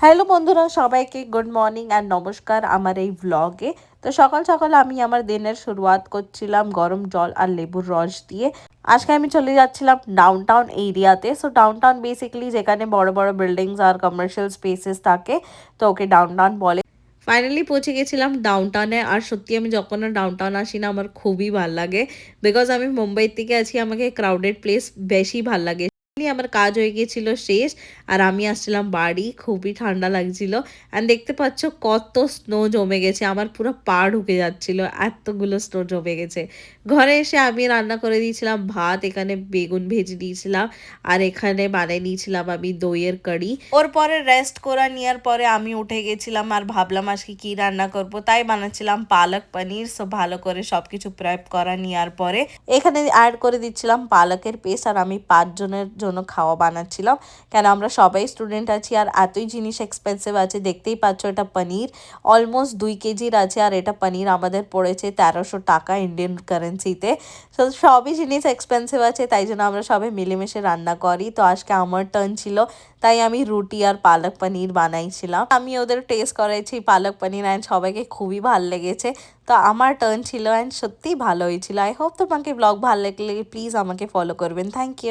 Hello বন্ধুরা, সবাইকে good morning and নমস্কার আমার এই ব্লগে। তো সকাল সকাল আমি আমার দিনের শুরুয়াত করছিলাম গরম জল আর লেবুর রস দিয়ে। আজকে আমি চলে যাচ্ছিলাম ডাউনটাউন এরিয়াতে। সো ডাউনটাউন বেসিক্যালি যেখানে বড় বড় বিল্ডিংস আর কমার্শিয়াল স্পেসেস থাকে, তো ওকে ডাউনটাউন বলে। ফাইনালি পৌঁছে গেছিলাম ডাউনটাউনে। আর সত্যি আমি যখন ডাউনটাউন আসি না, আমার খুবই ভাল লাগে। বিকজ আমি মুম্বাই থেকে আছি, আমাকে ক্রাউডেড প্লেস বেশি ভাল লাগে। আমার কাজ হয়ে গিয়েছিল শেষ, আর আমি আসছিলাম বাড়ি। খুবই ঠান্ডা লাগছিল। অ্যান্ড দেখতে পাচ্ছ কত স্নো জমে গেছে, আমার পুরো পা ঢুকে যাচ্ছিল, এতগুলো স্নো জমে গেছে। ঘরে এসে আমি রান্না করে দিয়েছিলাম ভাত, এখানে বেগুন ভেজে দিয়েছিলাম, আর এখানে বানিয়ে নিয়েছিলাম আমি দইয়ের কারি। ওর পরে রেস্ট করা নেওয়ার পরে আমি উঠে গেছিলাম আর ভাবলাম আজকে কি রান্না করব, তাই বানাচ্ছিলাম পালক পনির। সো ভালো করে সবকিছু প্রেপ করা নেওয়ার পরে এখানে অ্যাড করে দিচ্ছিলাম পালকের পেস্ট। আর আমি 5 জনের জন্য খাওয়া বানাচ্ছিলাম, কেন আমরা সবাই স্টুডেন্ট আছি আর এতই জিনিস এক্সপেন্সিভ আছে। দেখতেই পাচ্ছ এটা পনির অলমোস্ট 2 কেজির আছে, আর এটা পনির আমাদের পড়েছে 1300 টাকা ইন্ডিয়ান কারেন্সিতে। তো সবই জিনিস এক্সপেন্সিভ আছে, তাই জন্য আমরা সবাই মিলেমিশে রান্না করি। তো আজকে আমার টার্ন ছিল, তাই আমি রুটি আর পালক পনির বানাইছিলাম। আমি ওদের টেস্ট করাইছি পালক পনির অ্যান্ড সবাইকে খুবই ভালো লেগেছে। তো আমার টার্ন ছিল অ্যান্ড সত্যিই ভালো হয়েছিল। আই হোপ তোমাকে ব্লগ ভালো লাগলে প্লিজ আমাকে ফলো করবেন। Thank you.